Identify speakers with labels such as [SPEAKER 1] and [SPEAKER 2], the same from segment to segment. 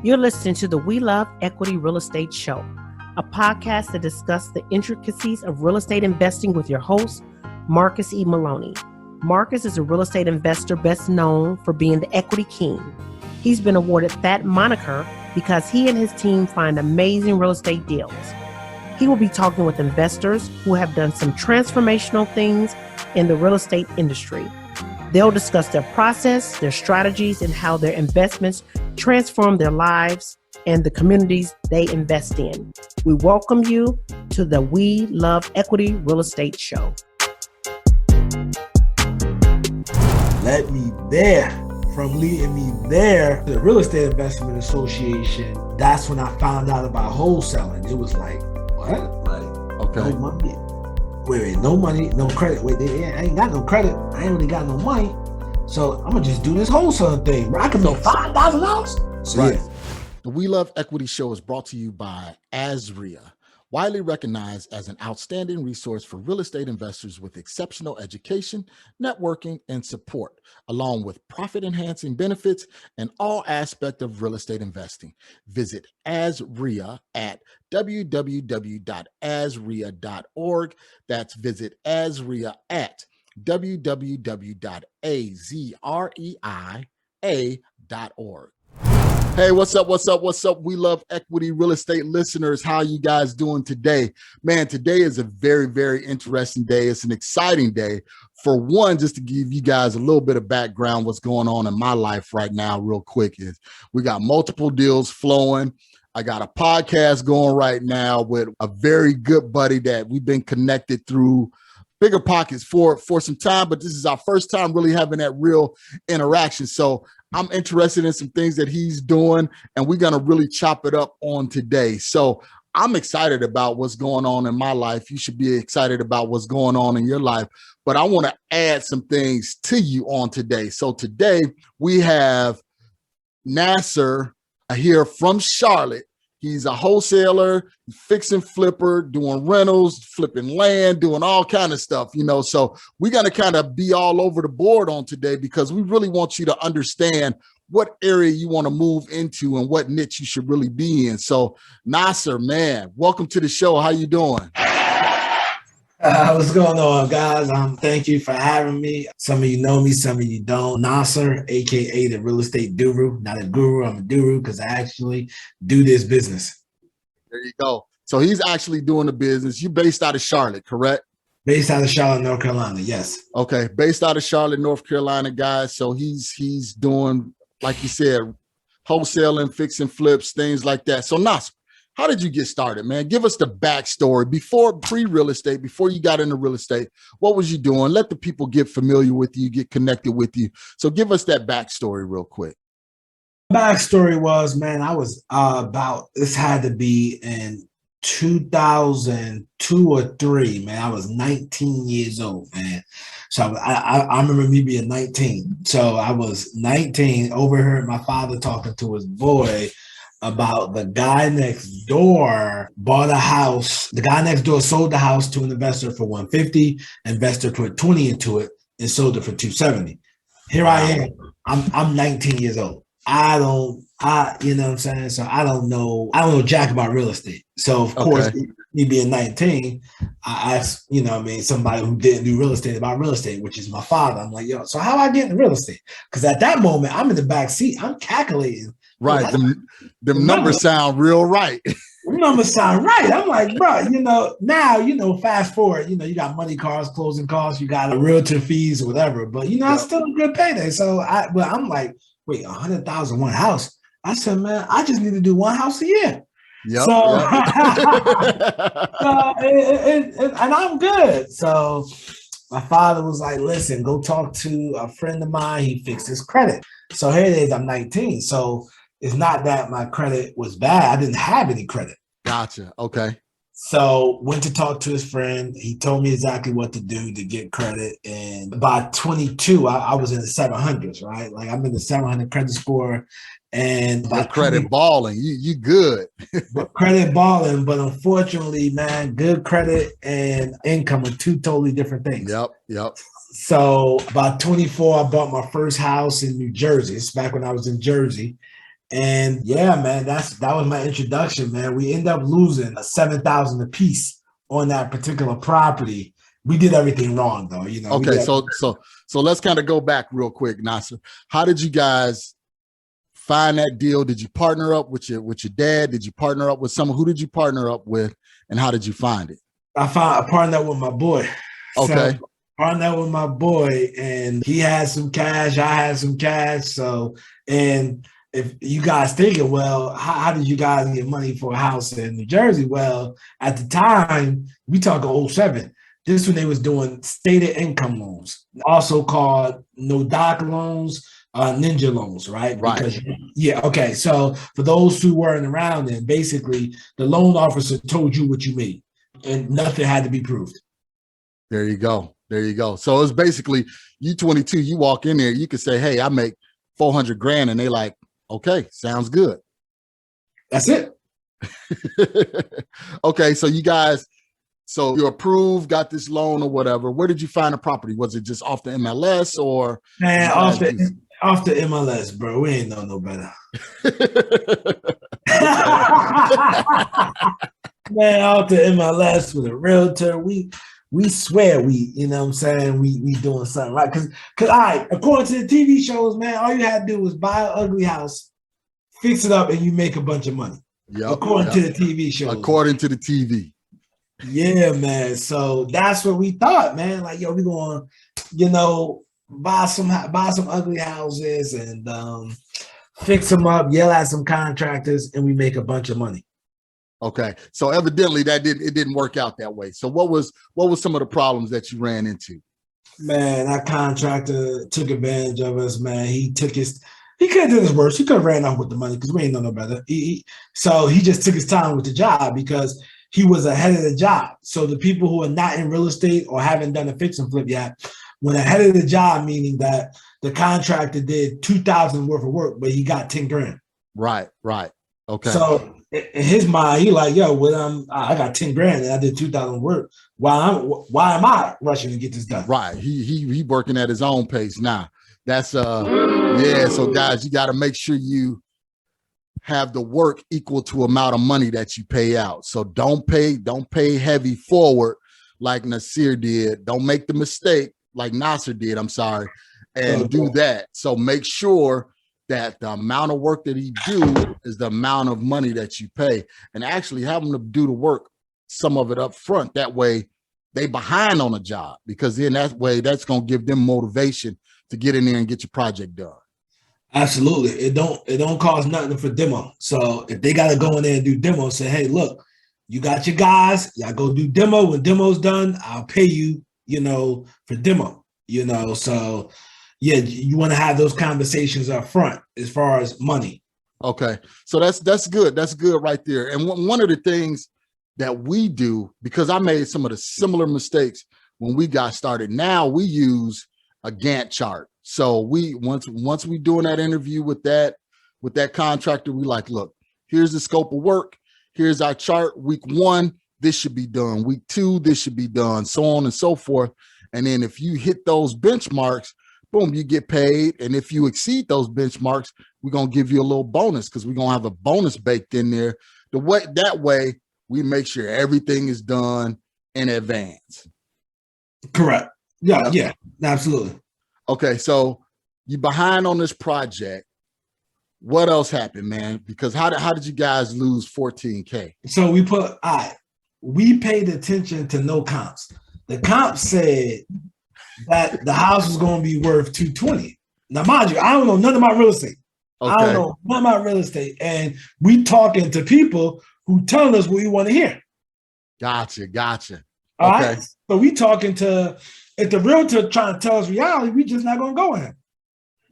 [SPEAKER 1] You're listening to the We Love Equity Real Estate Show, a podcast that discusses the intricacies of real estate investing with your host, Marcus E. Maloney. Marcus is a real estate investor best known for being the equity king. He's been awarded that moniker because he and his team find amazing real estate deals. He will be talking with investors who have done some transformational things in the real estate industry. They'll discuss their process, their strategies, and how their investments transform their lives and the communities they invest in. We welcome you to the We Love Equity Real Estate Show.
[SPEAKER 2] Led me there, from leading me there to the Real Estate Investment Association. That's when I found out about wholesaling. It was like, what? Like,
[SPEAKER 3] okay.
[SPEAKER 2] No money. Wait, no money, no credit. Wait, I ain't got no credit. I ain't really got no money. So I'm gonna just do this wholesaling thing, bro. I can make $5,000. So,
[SPEAKER 3] right.
[SPEAKER 2] Yeah.
[SPEAKER 3] The We Love Equity Show is brought to you by 𝐓𝐀𝐊𝐄𝐀𝐿, widely recognized as an outstanding resource for real estate investors with exceptional education, networking, and support, along with profit-enhancing benefits in all aspects of real estate investing. Visit 𝐓𝐀𝐊𝐿 at www.𝐓𝐀𝐊𝐿.org. That's visit 𝐓𝐀𝐊𝐿 at www.𝐓𝐀𝐊𝐿.org. Hey, what's up? We love equity real estate listeners. How you guys doing today? Man, today is a very, very interesting day. It's an exciting day. For one, just to give you guys a little bit of background, what's going on in my life right now real quick is we got multiple deals flowing. I got a podcast going right now with a very good buddy that we've been connected through Bigger Pockets for some time, but this is our first time really having that real interaction. So I'm interested in some things that he's doing, and we're going to really chop it up on today. So I'm excited about what's going on in my life. You should be excited about what's going on in your life, but I want to add some things to you on today. So today we have Nasir here from Charlotte. He's a wholesaler, fix and flipper, doing rentals, flipping land, doing all kind of stuff, So we're going to kind of be all over the board on today because we really want you to understand what area you want to move into and what niche you should really be in. So Nasir, man, welcome to the show. How you doing?
[SPEAKER 2] What's going on, guys? Thank you for having me. Some of you know me, some of you don't. Nasir, aka the Real Estate Doru. Not a guru, I'm a Doru because I actually do this business.
[SPEAKER 3] There you go. So he's actually doing the business. You're based out of Charlotte, correct?
[SPEAKER 2] Based out of Charlotte, North Carolina, yes.
[SPEAKER 3] Okay, based out of Charlotte, North Carolina, guys. So he's doing, like you said, wholesaling, fixing flips, things like that. So Nasir, how did you get started, man? Give us the backstory pre-real estate, before you got into real estate. What was you doing? Let the people get familiar with you, get connected with you. So give us that backstory real quick.
[SPEAKER 2] Backstory was, man, I was this had to be in 2002 or 3, man. I was 19 years old, man. So I remember me being 19. So I was 19, overheard my father talking to his boy about the guy next door bought a house. The guy next door sold the house to an investor for $150. Investor put 20 into it and sold it for $270. Here I am. I'm 19 years old. You know what I'm saying? So I don't know jack about real estate. So of course, me being 19, I asked, somebody who didn't do real estate about real estate, which is my father. I'm like, yo, so how I get into real estate? Because at that moment, I'm in the back seat. I'm calculating.
[SPEAKER 3] Right. Them numbers sound real right.
[SPEAKER 2] Numbers sound right. I'm like, bro, now, fast forward, you got money cars, closing costs, you got realtor fees or whatever, but it's still a good payday. So I'm like, wait, 100,000 one house. I said, man, I just need to do one house a year.
[SPEAKER 3] Yep,
[SPEAKER 2] so and I'm good. So my father was like, listen, go talk to a friend of mine. He fixed his credit. So here it is, I'm 19. So it's not that my credit was bad. I didn't have any credit.
[SPEAKER 3] Gotcha. Okay.
[SPEAKER 2] So went to talk to his friend. He told me exactly what to do to get credit. And by 22, I was in the 700s, right? Like I'm in the 700 credit score. And by
[SPEAKER 3] credit balling, you good.
[SPEAKER 2] Credit balling, but unfortunately, man, good credit and income are two totally different things.
[SPEAKER 3] Yep.
[SPEAKER 2] So about 24, I bought my first house in New Jersey. It's back when I was in Jersey. And yeah, man, that was my introduction, man. We end up losing $7,000 a piece on that particular property. We did everything wrong, though. You know.
[SPEAKER 3] Okay, so let's kind of go back real quick, Nasir. How did you guys find that deal? Did you partner up with your dad? Did you partner up with someone? Who did you partner up with, and how did you find it?
[SPEAKER 2] I partnered up with my boy.
[SPEAKER 3] Okay.
[SPEAKER 2] So, partnered up with my boy, and he had some cash. I had some cash. So, and if you guys thinking, well, how did you guys get money for a house in New Jersey? Well, at the time, we talking 2007. This when they was doing stated income loans, also called no doc loans, ninja loans, right?
[SPEAKER 3] Right.
[SPEAKER 2] Because, yeah, okay. So for those who weren't around then, basically the loan officer told you what you made and nothing had to be proved.
[SPEAKER 3] There you go. There you go. So it's basically you 22, you walk in there, you could say, hey, I make 400 grand. And they like, okay, sounds good.
[SPEAKER 2] That's it.
[SPEAKER 3] Okay. So you guys, so you approved, got this loan or whatever. Where did you find the property? Was it just off the MLS or?
[SPEAKER 2] Man, off the MLS, bro. We ain't know no better. Man, off the MLS with a realtor. We swear you know what I'm saying? We doing something right. Cause all right, according to the TV shows, man, all you had to do was buy an ugly house, fix it up, and you make a bunch of money.
[SPEAKER 3] Yep,
[SPEAKER 2] according to the TV shows.
[SPEAKER 3] According to the TV.
[SPEAKER 2] Yeah, man. So that's what we thought, man. Like, yo, we going, you know, buy some ugly houses and fix them up, yell at some contractors, and we make a bunch of money.
[SPEAKER 3] Okay. So evidently it didn't work out that way. So what was some of the problems that you ran into?
[SPEAKER 2] Man, that contractor took advantage of us, man. He could have done his worst. He could have ran off with the money because we ain't know no better. So he just took his time with the job because he was ahead of the job. So the people who are not in real estate or haven't done a fix and flip yet went ahead of the job, meaning that the contractor did $2,000 worth of work, but he got 10 grand.
[SPEAKER 3] Right. Okay.
[SPEAKER 2] So in his mind, he like, yo, I got 10 grand and I did 2,000 work. Why am I rushing to get this done?
[SPEAKER 3] Right. He working at his own pace now. That's yeah. So guys, you got to make sure you have the work equal to amount of money that you pay out. So don't pay heavy forward like Nasir did. Don't make the mistake like Nasir did. I'm sorry, and do that. So make sure that the amount of work that he do is the amount of money that you pay, and actually have them to do the work, some of it up front. That way they behind on a job, because then that way that's going to give them motivation to get in there and get your project done.
[SPEAKER 2] Absolutely. It don't cost nothing for demo. So if they got to go in there and do demo, say, hey, look, you got your guys, y'all go do demo. When demo's done, I'll pay you, for demo, so yeah, you want to have those conversations up front as far as money.
[SPEAKER 3] Okay. So that's good. That's good right there. And one of the things that we do, because I made some of the similar mistakes when we got started, now we use a Gantt chart. So we once we doing that interview with that contractor, we like, look, here's the scope of work. Here's our chart. Week 1, this should be done. Week 2, this should be done, so on and so forth. And then if you hit those benchmarks, boom, you get paid. And if you exceed those benchmarks, we're going to give you a little bonus, because we're going to have a bonus baked in there. That way we make sure everything is done in advance.
[SPEAKER 2] Correct. Yeah, absolutely.
[SPEAKER 3] Okay, so you behind on this project. What else happened, man? Because how did you guys lose $14K?
[SPEAKER 2] So we paid attention to no comps. The comps said that the house was going to be worth $220. Now, mind you, I don't know nothing about real estate. Okay. I don't know nothing about real estate, and we talking to people who telling us what we want to hear.
[SPEAKER 3] Gotcha.
[SPEAKER 2] All right. So we talking to. If the realtor trying to tell us reality, we just not gonna go in.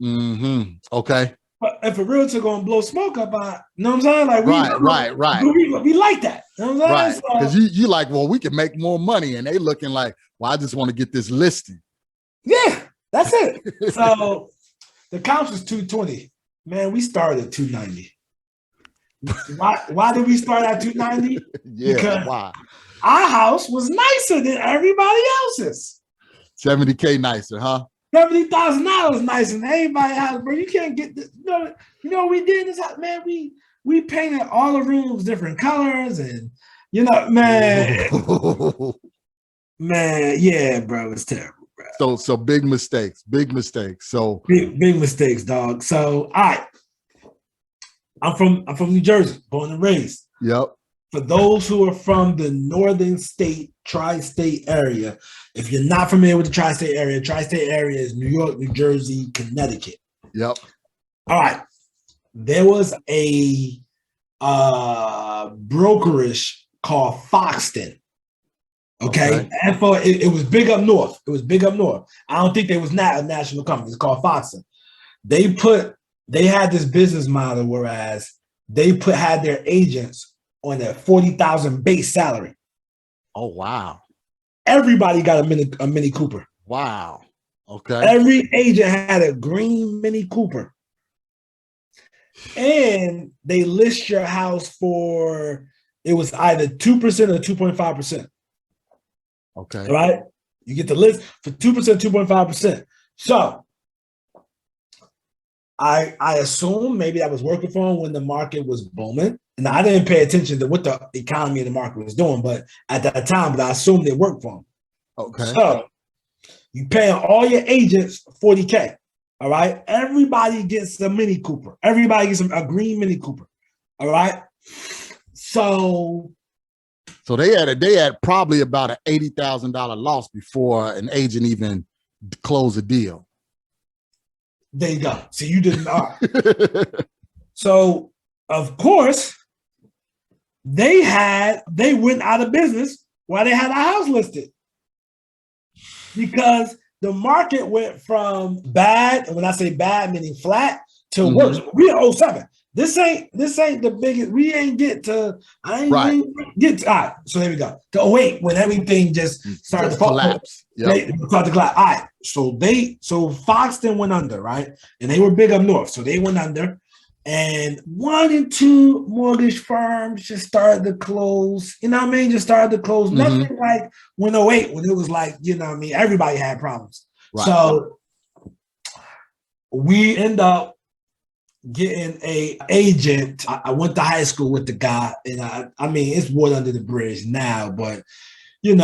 [SPEAKER 3] Mm-hmm. Okay.
[SPEAKER 2] But if a realtor gonna blow smoke up, you know what I'm saying? Like
[SPEAKER 3] right.
[SPEAKER 2] We like that. You know what I'm saying?
[SPEAKER 3] Right. Because you like, well, we can make more money, and they looking like, well, I just want to get this listing.
[SPEAKER 2] Yeah, that's it. So the comps was 220. Man, we started at 290. Why did we start at 290?
[SPEAKER 3] Yeah.
[SPEAKER 2] Because
[SPEAKER 3] why?
[SPEAKER 2] Our house was nicer than everybody else's.
[SPEAKER 3] 70K nicer, huh?
[SPEAKER 2] $70,000 nice in everybody's house, bro. You can't get this. You know what we did in this house, man. We painted all the rooms different colors, and man, man, yeah, bro, it's terrible, bro.
[SPEAKER 3] So big mistakes. So
[SPEAKER 2] big mistakes, dog. So all right, I'm from New Jersey, born and raised.
[SPEAKER 3] Yep.
[SPEAKER 2] For those who are from the northern state, tri-state area, if you're not familiar with the tri-state area is New York, New Jersey, Connecticut.
[SPEAKER 3] Yep.
[SPEAKER 2] All right. There was a brokerage called Foxton. Okay. And it was big up north. I don't think they was not a national company. It's called Foxton. They had this business model, whereas they had their agents on their $40,000 base salary.
[SPEAKER 3] Oh wow!
[SPEAKER 2] Everybody got a Mini Cooper.
[SPEAKER 3] Wow. Okay.
[SPEAKER 2] Every agent had a green Mini Cooper, and they list your house for it was either 2% or 2.5%.
[SPEAKER 3] Okay.
[SPEAKER 2] All right, you get the list for 2%, 2.5%. So I assume maybe I was working for them when the market was booming. And I didn't pay attention to what the economy and the market was doing, but at that time, I assumed they worked for them.
[SPEAKER 3] Okay.
[SPEAKER 2] So you paying all your agents $40K. All right. Everybody gets a Mini Cooper. Everybody gets a green Mini Cooper. All right. So
[SPEAKER 3] they had probably about an $80,000 loss before an agent even closed a deal.
[SPEAKER 2] There you go. So you didn't. All right. So of course, they went out of business while they had a house listed, because the market went from bad, and when I say bad, meaning flat, to worse. We're in 07. This ain't the biggest. We ain't get to. I ain't
[SPEAKER 3] right.
[SPEAKER 2] Get to. All right. So there we go. To 08, when everything just started to
[SPEAKER 3] collapse.
[SPEAKER 2] Yep. They started to collapse. All right. So Foxton went under, right, and they were big up north, so they went under. And 1 and 2 mortgage firms just started to close. You know what I mean? Just started to close. Nothing like when 08, when it was like, you know what I mean? Everybody had problems. Right. So we end up getting a agent. I went to high school with the guy, and I mean, it's water under the bridge now, but just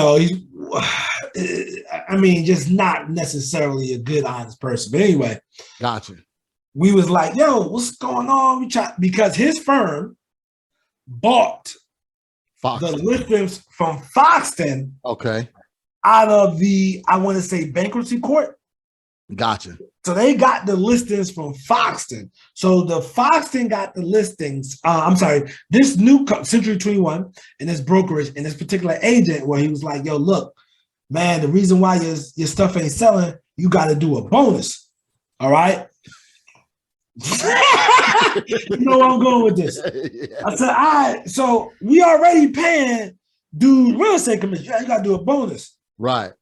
[SPEAKER 2] not necessarily a good, honest person. But anyway.
[SPEAKER 3] Gotcha.
[SPEAKER 2] We was like, yo, what's going on? Because his firm bought the listings from Foxton.
[SPEAKER 3] Okay.
[SPEAKER 2] Out of the, I want to say, bankruptcy court.
[SPEAKER 3] Gotcha.
[SPEAKER 2] So they got the listings from Foxton. So the Foxton got the listings. This new Century 21 and this brokerage and this particular agent, where he was like, yo, look, man, the reason why your stuff ain't selling, you got to do a bonus. All right. You know where I'm going with this. Yeah. I said, all right, so we already paying dude real estate commission. You got to do a bonus.
[SPEAKER 3] Right.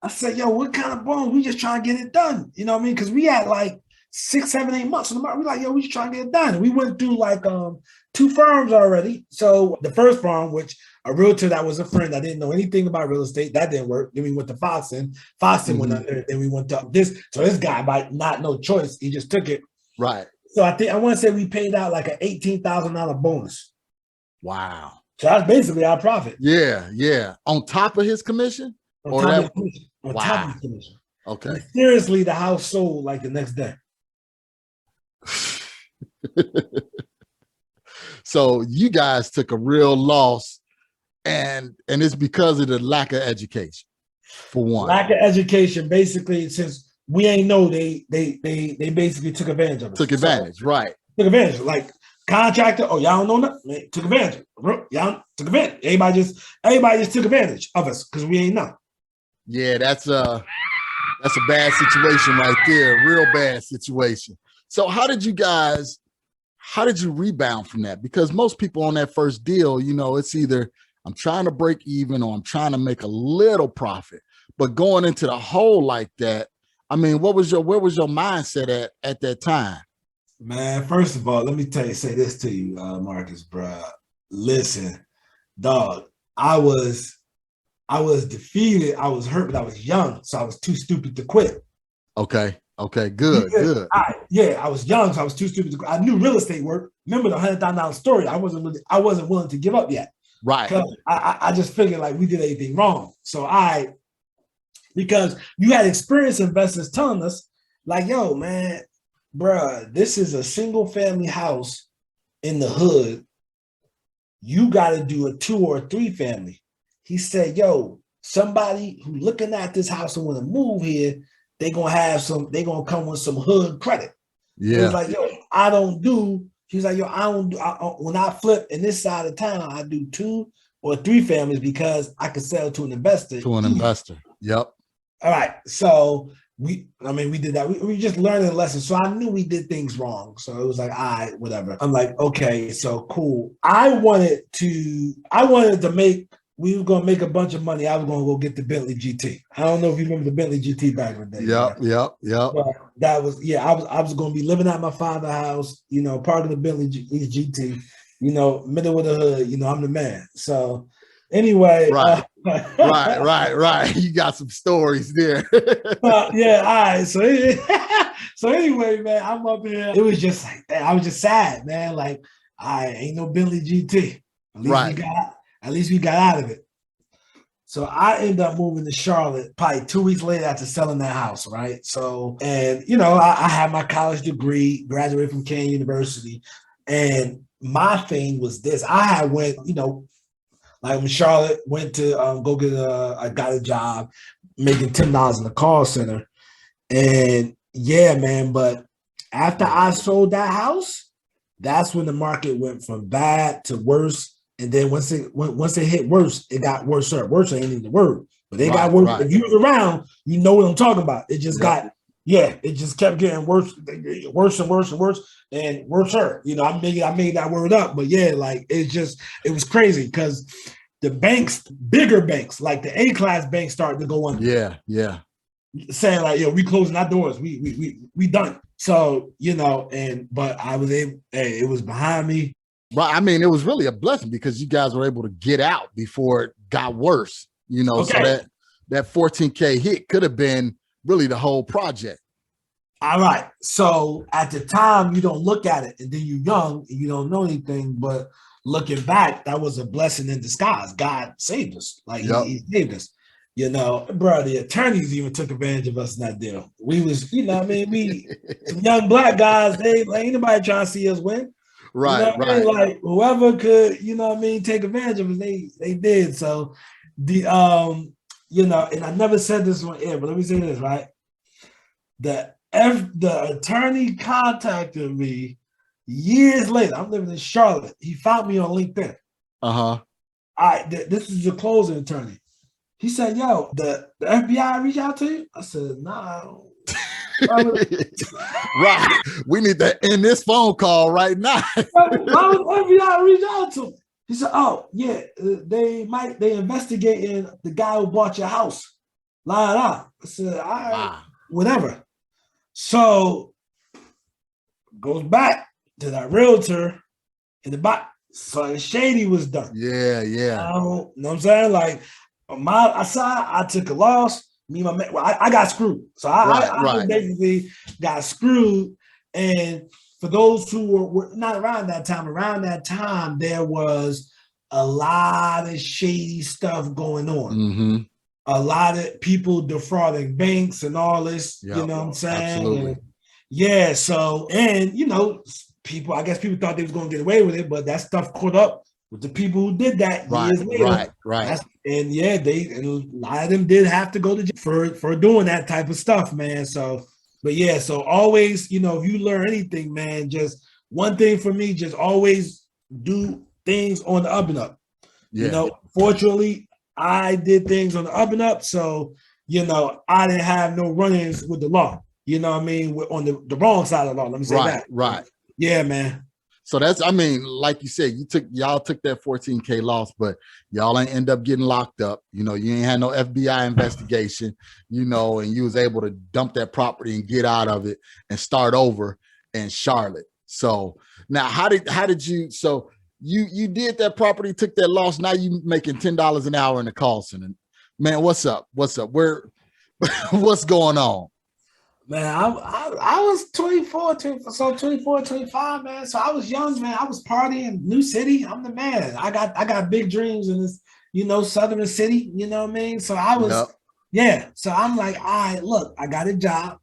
[SPEAKER 2] I said, yo, what kind of bonus? We just trying to get it done. You know what I mean? Because we had like 6, 7, 8 months on the market. We're like, yo, we just trying to get it done. And we went through like 2 firms already. So the first firm, which a realtor that was a friend, I didn't know anything about real estate, that didn't work. Then we went to Foxton. Foxton went under. Then we went to this. So this guy, by not no choice, he just took it.
[SPEAKER 3] Right.
[SPEAKER 2] So I want to say we paid out like an $18,000 bonus.
[SPEAKER 3] Wow.
[SPEAKER 2] So that's basically our profit.
[SPEAKER 3] Yeah, yeah. On top of his commission?
[SPEAKER 2] On top of his commission.
[SPEAKER 3] Okay.
[SPEAKER 2] And seriously, the house sold like the next day.
[SPEAKER 3] So you guys took a real loss, and it's because of the lack of education, for one.
[SPEAKER 2] Lack of education, basically, since we ain't know they basically took advantage of it.
[SPEAKER 3] Took advantage, right.
[SPEAKER 2] Took advantage. Like contractor, oh, y'all don't know nothing. Took advantage. Y'all took advantage. Everybody just took advantage of us because we ain't know.
[SPEAKER 3] Yeah, that's a bad situation right there. Real bad situation. So how did you rebound from that? Because most people on that first deal, it's either I'm trying to break even or I'm trying to make a little profit. But going into the hole like that, I mean, where was your mindset at that time?
[SPEAKER 2] Man, first of all, let me say this to you, Marcus, bro. Listen, dog, I was defeated. I was hurt, but I was young, so I was too stupid to quit.
[SPEAKER 3] Okay. Okay. Good. Good.
[SPEAKER 2] I was young, so I was too stupid I knew real estate work. Remember the $100,000 story? I wasn't willing to give up yet.
[SPEAKER 3] Right.
[SPEAKER 2] Because I just figured like we did anything wrong. So because you had experienced investors telling us, like, yo, man, bruh, this is a single family house in the hood. You got to do a 2 or 3 family. He said, yo, somebody who looking at this house and want to move here, they're going to come with some hood credit.
[SPEAKER 3] Yeah.
[SPEAKER 2] He's like, yo, I don't do, he's like, yo, I don't do, when I flip in this side of town, I do 2 or 3 families because I could sell to an investor.
[SPEAKER 3] Yep.
[SPEAKER 2] All right. So we did that. We just learned a lesson. So I knew we did things wrong. So it was like, all right, whatever. I'm like, okay, so cool. I wanted to make, we were going to make a bunch of money. I was going to go get the Bentley GT. I don't know if you remember the Bentley GT back in the day.
[SPEAKER 3] Yep.
[SPEAKER 2] But that was, I was going to be living at my father's house, parking the Bentley GT, middle of the hood, I'm the man. So anyway.
[SPEAKER 3] Right. Right. You got some stories there.
[SPEAKER 2] Yeah. All right. So anyway, man, I'm up here. It was just like that. I was just sad, man. Like, I ain't no Bentley GT. At least we got out of it. So I ended up moving to Charlotte probably 2 weeks later after selling that house, right? So, and I had my college degree, graduated from Kane University, and my thing was this. I had went, like in Charlotte, went to go get I got a job making $10 in the call center. And yeah, man, but after I sold that house, that's when the market went from bad to worse. And then once it hit worse, it got worse. Worse ain't even the word, but it got worse. Right. If you was around, you know what I'm talking about. It just it just kept getting worse and worse and worse and worse. I made that word up, but yeah, like it was crazy because the banks, bigger banks, like the A-class banks started to go under.
[SPEAKER 3] Yeah.
[SPEAKER 2] Saying like, yo, we closing our doors. We done. So, but I was able, it was behind me.
[SPEAKER 3] Right. I mean, it was really a blessing because you guys were able to get out before it got worse, okay. So that 14K hit could have been really the whole project.
[SPEAKER 2] All right. So at the time, you don't look at it, and then you're young and you don't know anything, but looking back, that was a blessing in disguise. God saved us. Like he saved us. Bro, the attorneys even took advantage of us in that deal. We was, we some young black guys, ain't nobody trying to see us win.
[SPEAKER 3] Right.
[SPEAKER 2] Like whoever could, take advantage of it, they did. So the and I never said this on air, but let me say this, right? The attorney contacted me years later. I'm living in Charlotte. He found me on LinkedIn. This is the closing attorney. He said, yo, the FBI reach out to you? I said, nah.
[SPEAKER 3] Right. We need to end this phone call right now.
[SPEAKER 2] Why would FBI reach out to him? He said, oh, yeah, they investigating the guy who bought your house. I said, all right, whatever. So goes back to that realtor in the back. So shady was done.
[SPEAKER 3] Yeah.
[SPEAKER 2] You know what I'm saying? Like, I took a loss. Me, my man, I got screwed. So I basically got screwed. And for those who were not around that time, there was a lot of shady stuff going on.
[SPEAKER 3] Mm-hmm.
[SPEAKER 2] A lot of people defrauding banks and all this. You know what I'm saying?
[SPEAKER 3] Absolutely.
[SPEAKER 2] And so, and people, I guess people thought they was going to get away with it, but that stuff caught up with the people who did that years later.
[SPEAKER 3] Right.
[SPEAKER 2] And a lot of them did have to go to jail for doing that type of stuff, man. So, but yeah, so always, if you learn anything, man, just one thing for me, just always do things on the up and up.
[SPEAKER 3] Yeah.
[SPEAKER 2] Fortunately, I did things on the up and up. So, I didn't have no run-ins with the law. You know what I mean? On the wrong side of the law. Let me say that.
[SPEAKER 3] Right.
[SPEAKER 2] Yeah, man.
[SPEAKER 3] So like you said, y'all took that 14K loss, but y'all ain't end up getting locked up. You ain't had no FBI investigation, and you was able to dump that property and get out of it and start over in Charlotte. So now how did you, so you did that property, took that loss. Now you making $10 an hour in the call center. Man, what's up? Where, what's going on?
[SPEAKER 2] Man, I was 24, 24, 25, man. So I was young, man. I was partying, new city. I'm the man. I got big dreams in this, southern city, you know what I mean? So I was,
[SPEAKER 3] Yep.
[SPEAKER 2] yeah. So I'm like, all right, look, I got a job.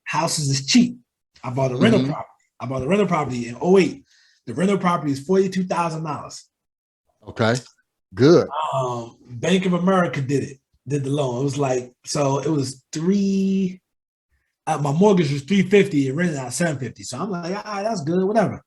[SPEAKER 2] Houses is cheap. I bought a rental property. I bought a rental property in '08. The rental property is $42,000.
[SPEAKER 3] Okay. Good.
[SPEAKER 2] Bank of America did the loan. It was like, so it was my mortgage was $350 and rented out $750. So I'm like, all right, that's good, whatever.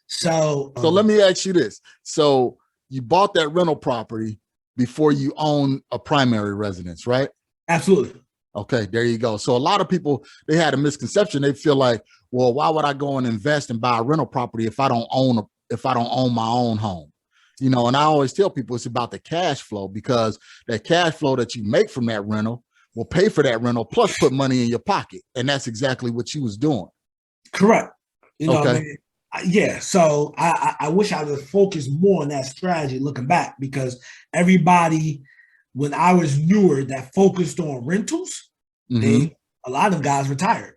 [SPEAKER 2] So
[SPEAKER 3] let me ask you this. So you bought that rental property before you own a primary residence, right?
[SPEAKER 2] Absolutely.
[SPEAKER 3] Okay, there you go. So a lot of people, they had a misconception. They feel like, well, why would I go and invest and buy a rental property if I don't own my own home? And I always tell people it's about the cash flow, because that cash flow that you make from that rental will pay for that rental plus put money in your pocket. And that's exactly what you was doing.
[SPEAKER 2] Correct. Okay.
[SPEAKER 3] What I
[SPEAKER 2] mean? Yeah. So I wish I would focus more on that strategy looking back, because everybody, when I was newer, that focused on rentals, a lot of guys retired.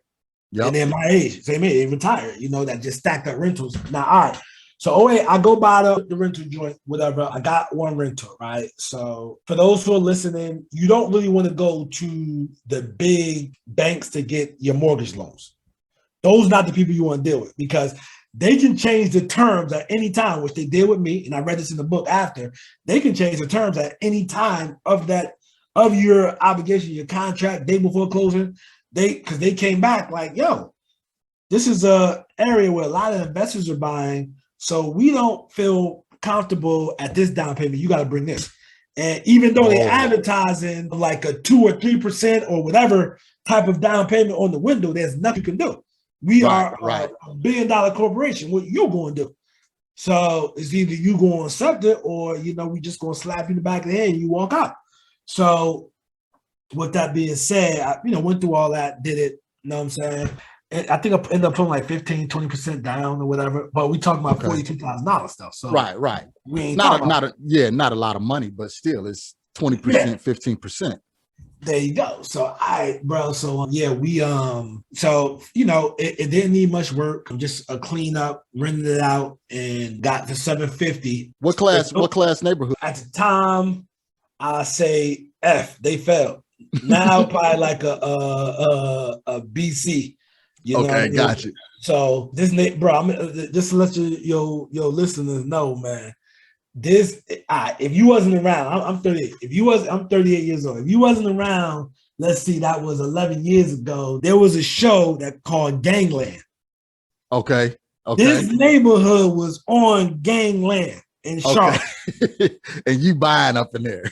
[SPEAKER 2] Yep. And they're my age, same age, they retired, that just stacked up rentals. Now, all right. So, I go by the rental joint, whatever. I got one rental, right? So for those who are listening, you don't really want to go to the big banks to get your mortgage loans. Those are not the people you want to deal with, because they can change the terms at any time, which they did with me. And I read this in the book after. They can change the terms at any time of your obligation, your contract, day before closing. Because they came back like, yo, this is a area where a lot of investors are buying. So we don't feel comfortable at this down payment. You got to bring this. And even though they're advertising like a 2 or 3% or whatever type of down payment on the window, there's nothing you can do. We are a $1 billion corporation. What you going to do? So it's either you going to accept it, or, we just going to slap you in the back of the head and you walk out. So with that being said, I, went through all that, did it, you know what I'm saying? I think I ended up putting like 15, 20% down or whatever, but we talking about $42,000 stuff. So
[SPEAKER 3] right.
[SPEAKER 2] We ain't
[SPEAKER 3] not a lot of money, but still it's 20%, 15%.
[SPEAKER 2] There you go. So bro. So we so it didn't need much work. Just a cleanup, rented it out, and got the $750.
[SPEAKER 3] What class neighborhood?
[SPEAKER 2] At the time, I say F. They failed. Now probably like a BC.
[SPEAKER 3] Okay, got you.
[SPEAKER 2] So this, bro, just to let your listeners know, man. This, if you wasn't around, I'm 38. I'm 38 years old. If you wasn't around, let's see, that was 11 years ago. There was a show that called Gangland.
[SPEAKER 3] Okay.
[SPEAKER 2] This neighborhood was on Gangland in Charlotte.
[SPEAKER 3] Okay. And you buying up in there.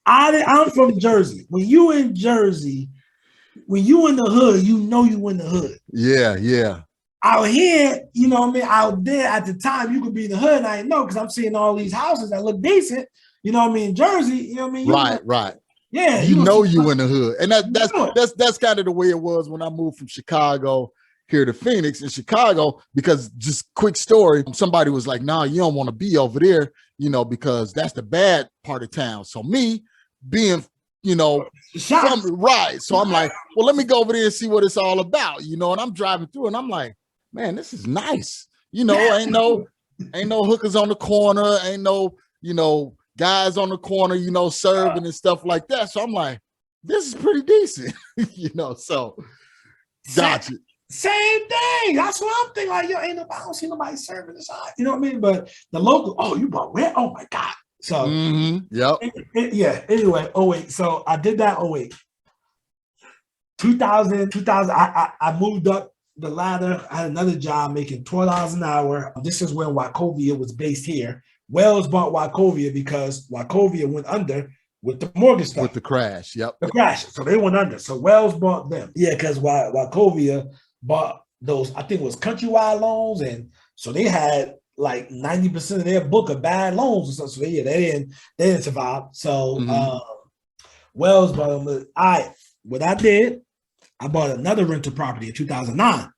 [SPEAKER 2] I'm from Jersey. When you in Jersey, when you in the hood, you in the hood.
[SPEAKER 3] Yeah.
[SPEAKER 2] Out here, out there at the time, you could be in the hood, and I didn't know, because I'm seeing all these houses that look decent, Jersey,
[SPEAKER 3] Right.
[SPEAKER 2] Yeah.
[SPEAKER 3] You in the hood. And that's kind of the way it was when I moved from Chicago here to Phoenix. In Chicago, because just quick story, somebody was like, nah, you don't want to be over there, because that's the bad part of town. So me being right. So I'm like, well, let me go over there and see what it's all about, and I'm driving through and I'm like, man, this is nice. Ain't no hookers on the corner, ain't no, guys on the corner, serving and stuff like that. So I'm like, this is pretty decent, so gotcha.
[SPEAKER 2] Same thing. That's what I'm thinking. Like, I don't see nobody serving this side. You know what I mean? But the local, you bought where? Oh my God. So anyway, 08. So I did that 08. 2000, I moved up the ladder. I had another job making $12 an hour. This is when Wachovia was based here. Wells bought Wachovia because Wachovia went under with the mortgage stuff.
[SPEAKER 3] With the crash, yep.
[SPEAKER 2] The crash. So they went under. So Wells bought them. Yeah, because Wachovia bought those, I think it was countrywide loans. And so they had like 90% of their book of bad loans or something. So they didn't survive. So Wells bought them. What I did, I bought another rental property in 2009.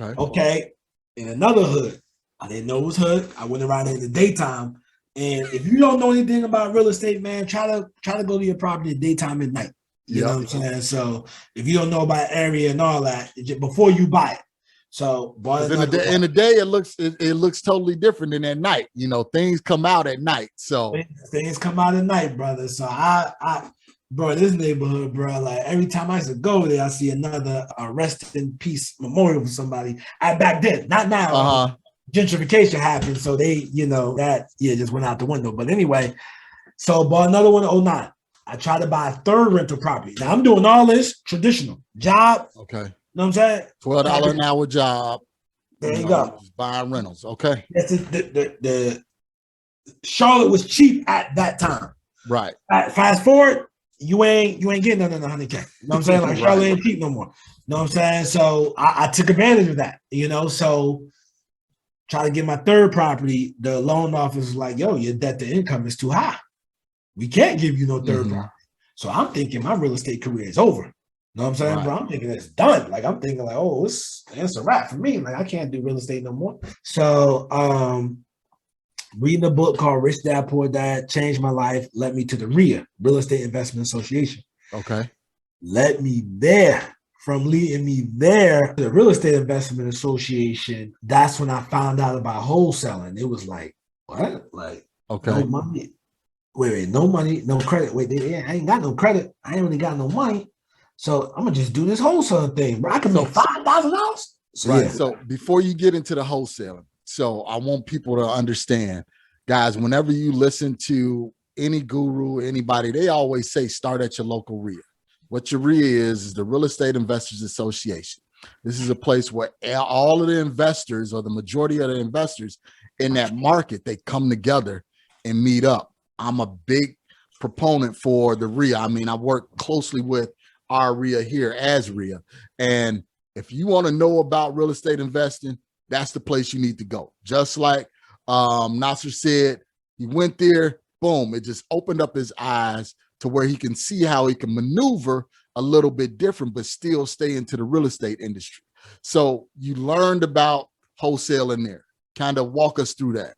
[SPEAKER 2] Okay. In another hood. I didn't know it was hood. I went around in the daytime. And if you don't know anything about real estate, man, try to go to your property at daytime and night. You know what I'm saying? So if you don't know about area and all that, before you buy it. So
[SPEAKER 3] in the day, it looks totally different than at night. You know, things come out at night. So
[SPEAKER 2] things come out at night, brother. So bro, this neighborhood, bro, like every time I used to go there, I see another rest in peace memorial for somebody. Back then, not now. Gentrification happened, so they, just went out the window. But anyway, so bought another one in 2009. I tried to buy a third rental property. Now I'm doing all this traditional job.
[SPEAKER 3] Okay.
[SPEAKER 2] You know what I'm saying?
[SPEAKER 3] $12 an hour job.
[SPEAKER 2] There you go.
[SPEAKER 3] Just buying rentals. Okay.
[SPEAKER 2] That's the Charlotte was cheap at that time.
[SPEAKER 3] Right.
[SPEAKER 2] Fast forward, you ain't getting nothing under 100K. You know what I'm saying? Like Charlotte ain't cheap no more. You know what I'm saying? So I took advantage of that, so try to get my third property. The loan officer was like, yo, your debt to income is too high. We can't give you no third property. So I'm thinking my real estate career is over. You know what I'm saying, bro? I'm thinking it's done. Like I'm thinking like, oh, it's a wrap for me. Like I can't do real estate no more. So reading a book called Rich Dad Poor Dad changed my life, led me to the RIA, Real Estate Investment Association.
[SPEAKER 3] Okay.
[SPEAKER 2] Led me there. From leading me there to the Real Estate Investment Association, that's when I found out about wholesaling. It was like, what? Like, no money. Wait, no money, no credit. Wait, I ain't got no credit. I ain't really got no money. So I'm gonna just do this wholesaling thing, bro. I can make $5,000.
[SPEAKER 3] Right. So before you get into the wholesaling, so I want people to understand, guys, whenever you listen to any guru, anybody, they always say start at your local RIA. What your RIA is the Real Estate Investors Association. This is a place where all of the investors or the majority of the investors in that market, they come together and meet up. I'm a big proponent for the RIA. I mean, I work closely with our RIA here as RIA. And if you want to know about real estate investing, that's the place you need to go. Just like Nasir said, he went there, boom, it just opened up his eyes to where he can see how he can maneuver a little bit different, but still stay into the real estate industry. So you learned about wholesaling there. Kind of walk us through that.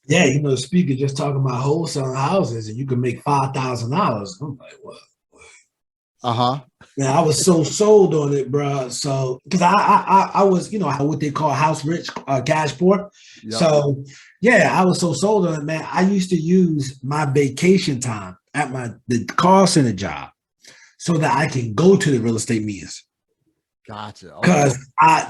[SPEAKER 2] Yeah, the speaker just talking about wholesaling houses and you can make $5,000. I'm like, what? Man, I was so sold on it, bro. So, because I was, what they call house rich, cash poor. Yep. So, yeah, I was so sold on it, man. I used to use my vacation time at the call center job so that I can go to the real estate meetings.
[SPEAKER 3] Gotcha.
[SPEAKER 2] Because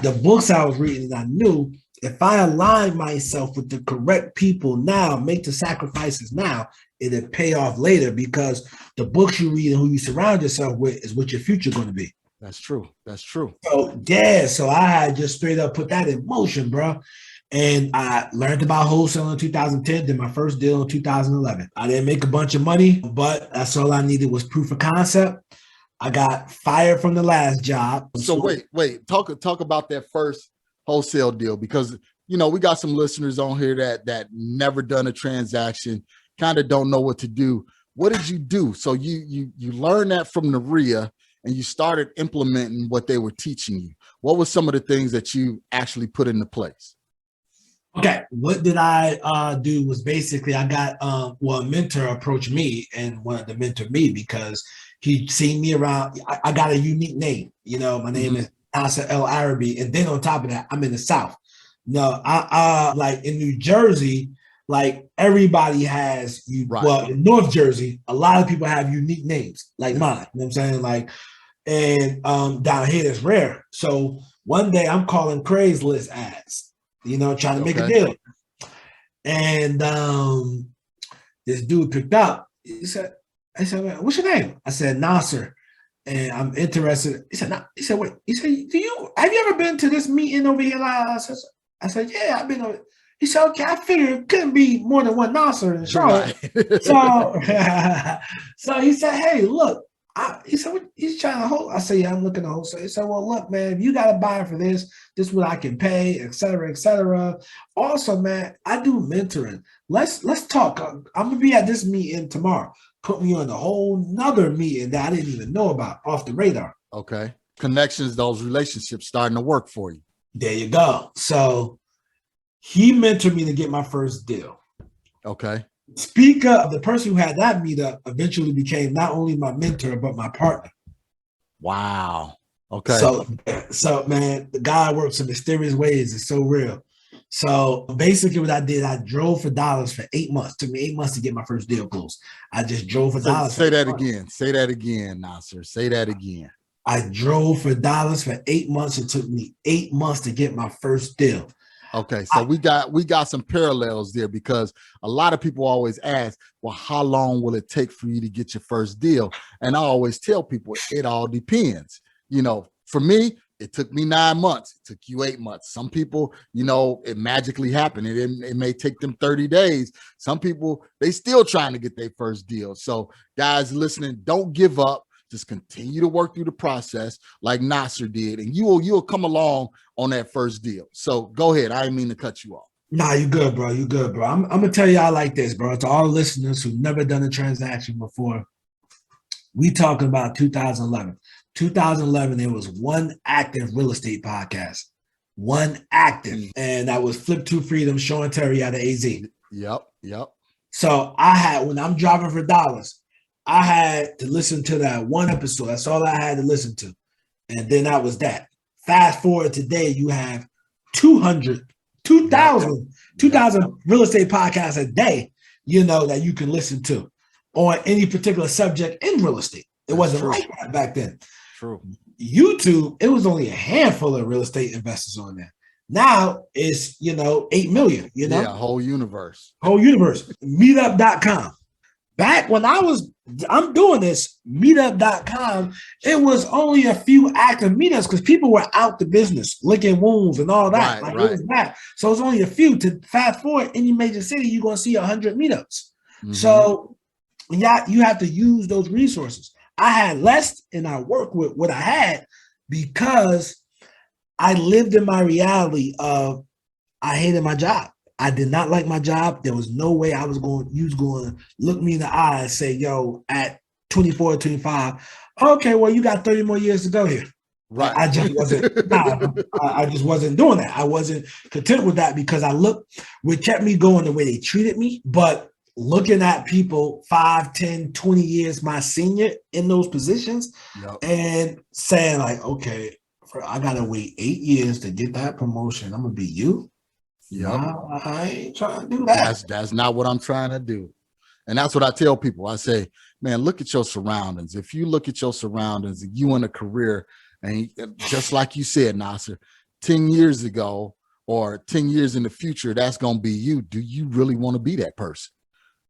[SPEAKER 2] the books I was reading, I knew if I align myself with the correct people now, make the sacrifices now, it'll pay off later because the books you read and who you surround yourself with is what your future going to be.
[SPEAKER 3] That's true. That's true.
[SPEAKER 2] So, yeah, so I had just straight up put that in motion, bro. And I learned about wholesaling in 2010, did my first deal in 2011. I didn't make a bunch of money, but that's all I needed was proof of concept. I got fired from the last job.
[SPEAKER 3] So wait, talk about that first wholesale deal, because we got some listeners on here that never done a transaction, kind of don't know what to do. What did you do? So you learned that from the RIA and you started implementing what they were teaching you. What were some of the things that you actually put into place?
[SPEAKER 2] Okay, what did I do was basically I got a mentor approached me and wanted to mentor me because he'd seen me around. I got a unique name. My name is Nasar El Arabi, and then on top of that, I'm in the South. No, I like in New Jersey, like everybody has well, in North Jersey, a lot of people have unique names like mine. You know what I'm saying? Like, and down here it's rare. So one day I'm calling Craigslist ads, trying to make a deal. And this dude picked up. I said, what's your name? I said, Nasir. And I'm interested. He said, wait. He said, have you ever been to this meeting over here? I said, yeah, I've been over. He said, okay, I figured it couldn't be more than one Nasir in Charlotte. Right. So he said, hey, look. He said, what, he's trying to hold. I said, yeah, I'm looking to wholesale. He said, well, look, man, if you got to buy for this is what I can pay, et cetera, et cetera. Also, man, I do mentoring. Let's talk. I'm going to be at this meeting tomorrow. Put me on a whole nother meeting that I didn't even know about, off the radar.
[SPEAKER 3] Okay. Connections, those relationships starting to work for you.
[SPEAKER 2] There you go. So he mentored me to get my first deal.
[SPEAKER 3] Okay.
[SPEAKER 2] Speak up. The person who had that meetup eventually became not only my mentor, but my partner.
[SPEAKER 3] Wow. Okay.
[SPEAKER 2] So man, the guy works in mysterious ways. It's so real. So basically what I did, I drove for dollars for 8 months. It took me 8 months to get my first deal closed. I just drove for dollars.
[SPEAKER 3] Say that again. Say that again, Nasir. Say that again.
[SPEAKER 2] I drove for dollars for 8 months. It took me 8 months to get my first deal.
[SPEAKER 3] Okay, so we got some parallels there, because a lot of people always ask, well, how long will it take for you to get your first deal? And I always tell people it all depends. You know, for me, it took me 9 months. It took you 8 months. Some people, you know, it magically happened. It may take them 30 days. Some people, they still trying to get their first deal. So guys listening, don't give up. Just continue to work through the process like Nasir did, and you'll come along on that first deal. So go ahead. I didn't mean to cut you off.
[SPEAKER 2] Nah, you good, bro. You good, bro. I'm gonna tell y'all like this, bro. To all listeners who've never done a transaction before, we talking about 2011. 2011, there was one active real estate podcast, one active, and that was Flip to Freedom, Sean Terry out of AZ.
[SPEAKER 3] Yep.
[SPEAKER 2] So I had, when I'm driving for dollars, I had to listen to that one episode. That's all I had to listen to. And then that was that. Fast forward today, you have 2,000 real estate podcasts a day, you know, that you can listen to on any particular subject in real estate. It wasn't like that back then.
[SPEAKER 3] True.
[SPEAKER 2] YouTube, it was only a handful of real estate investors on there. Now it's, 8 million,
[SPEAKER 3] Yeah, whole universe.
[SPEAKER 2] Meetup.com. Back when I'm doing this, meetup.com, it was only a few active meetups because people were out the business, licking wounds and all that. It was that. So it's only a few. To fast forward, any major city, you're going to see 100 meetups. Mm-hmm. So yeah, you have to use those resources. I had less and I worked with what I had because I lived in my reality of I hated my job. I did not like my job. There was no way you was going to look me in the eye and say, yo, at 24, 25, okay, well, you got 30 more years to go here.
[SPEAKER 3] Right.
[SPEAKER 2] I just wasn't, I just wasn't doing that. I wasn't content with that because what kept me going the way they treated me. But looking at people 5, 10, 20 years my senior in those positions and saying like, okay, I got to wait 8 years to get that promotion. I'm going to be you.
[SPEAKER 3] Yeah,
[SPEAKER 2] I ain't trying to do that.
[SPEAKER 3] That's not what I'm trying to do. And that's what I tell people. I say, man, look at your surroundings. If you look at your surroundings, you in a career, and just like you said, Nasir, 10 years ago or 10 years in the future, that's going to be you. Do you really want to be that person?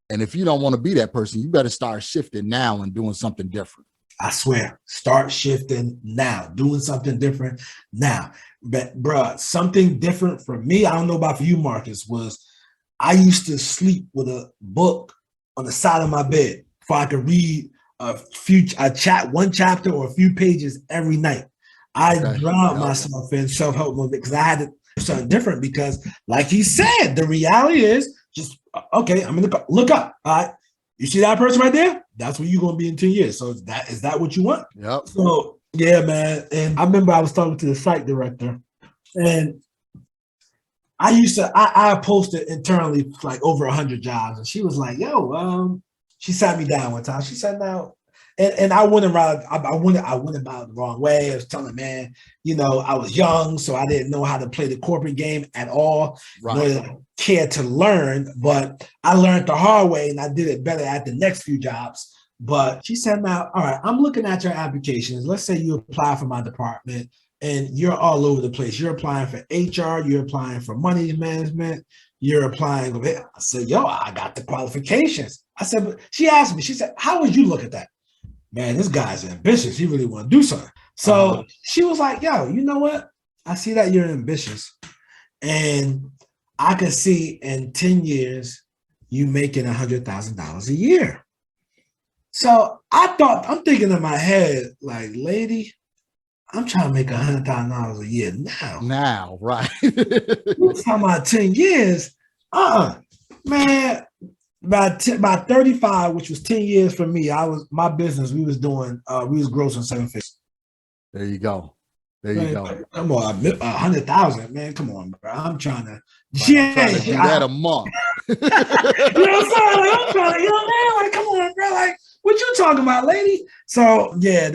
[SPEAKER 3] And if you don't want to be that person, you better start shifting now and doing something different.
[SPEAKER 2] I swear, start shifting now, doing something different now. But bruh, something different for me, I don't know about for you, Marcus, was I used to sleep with a book on the side of my bed before I could read one chapter or a few pages every night. I drowned myself in self-help movement because I had to do something different because like he said, the reality is just, okay, I'm going to look up. All right. You see that person right there? That's where you're going to be in 10 years. So is that what you want?
[SPEAKER 3] Yep.
[SPEAKER 2] So yeah, man. And I remember I was talking to the site director and I posted internally like over 100 jobs. And she was like, yo, she sat me down one time. She said, now, and I went about it the wrong way. I was telling, man, I was young, so I didn't know how to play the corporate game at all.
[SPEAKER 3] Right.
[SPEAKER 2] Nor did I care to learn, but I learned the hard way and I did it better at the next few jobs. But she said, now, all right, I'm looking at your applications. Let's say you apply for my department and you're all over the place. You're applying for HR, you're applying for money management, you're applying. I said, yo, I got the qualifications. I said, but she asked me, she said, how would you look at that? Man, this guy's ambitious. He really want to do something. So she was like, yo, you know what? I see that you're ambitious. And I can see in 10 years, you making $100,000 a year. So I'm thinking in my head, like, lady, I'm trying to make $100,000 a year now.
[SPEAKER 3] Now, right.
[SPEAKER 2] We're talking about 10 years. Man, by 35, which was 10 years for me, my business, we was grossing 7 figures.
[SPEAKER 3] There you go.
[SPEAKER 2] Come on, 100,000, man. Come on, bro. I'm trying to
[SPEAKER 3] do that a month.
[SPEAKER 2] You know what I'm saying? Like, I'm trying to, you know, man, like, come on, bro. Like, what you talking about, lady? So yeah,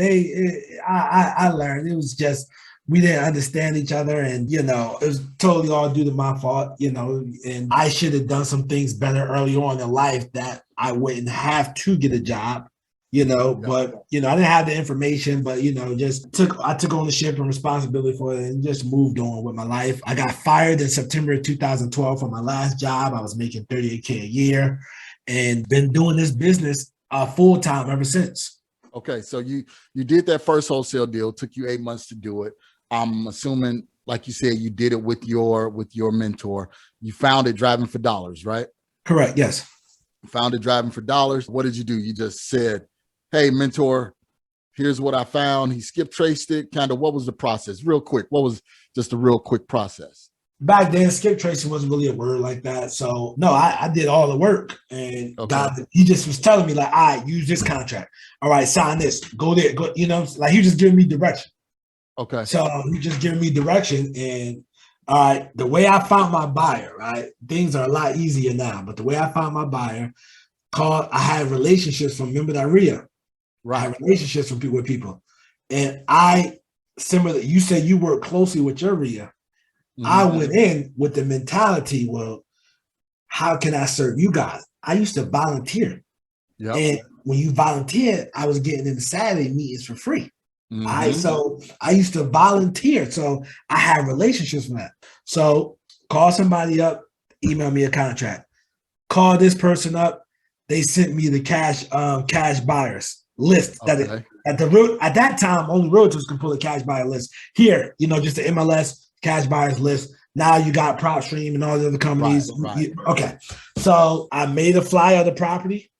[SPEAKER 2] I learned it was just we didn't understand each other, and you know, it was totally all due to my fault, you know, and I should have done some things better early on in life that I wouldn't have to get a job, you know, but you know, I didn't have the information, but you know, I took ownership and responsibility for it and just moved on with my life. I got fired in September of 2012 from my last job. I was making $38K a year and been doing this business full time ever since.
[SPEAKER 3] Okay, so you did that first wholesale deal. Took you 8 months to do it. I'm assuming, like you said, you did it with your mentor. You found it driving for dollars, right?
[SPEAKER 2] Correct. Yes.
[SPEAKER 3] Found it driving for dollars. What did you do? You just said, "Hey, mentor, here's what I found." He skip traced it. Kind of, what was the process? Real quick. What was just a real quick process?
[SPEAKER 2] Back then, skip tracing wasn't really a word like that. So no, I did all the work, and God, he just was telling me like, "All right, use this contract. All right, sign this. Go there. Go." You know, like he was just giving me direction.
[SPEAKER 3] Okay.
[SPEAKER 2] So he just giving me direction, and all right, the way I found my buyer, right? Things are a lot easier now, but the way I found my buyer, I had relationships from, remember that RIA, right? I had relationships with people, and similar. You said you work closely with your RIA. Mm-hmm. I went in with the mentality, well, how can I serve you guys? I used to volunteer. Yep. And when you volunteer, I was getting in the Saturday meetings for free. Mm-hmm. So I used to volunteer. So I had relationships with that. So call somebody up, email me a contract. Call this person up. They sent me the cash buyers list. Okay. At that time, only realtors could pull a cash buyer list. Here, you know, just the MLS cash buyers list. Now you got PropStream and all the other companies. Right. Okay. So I made a flyer of the property,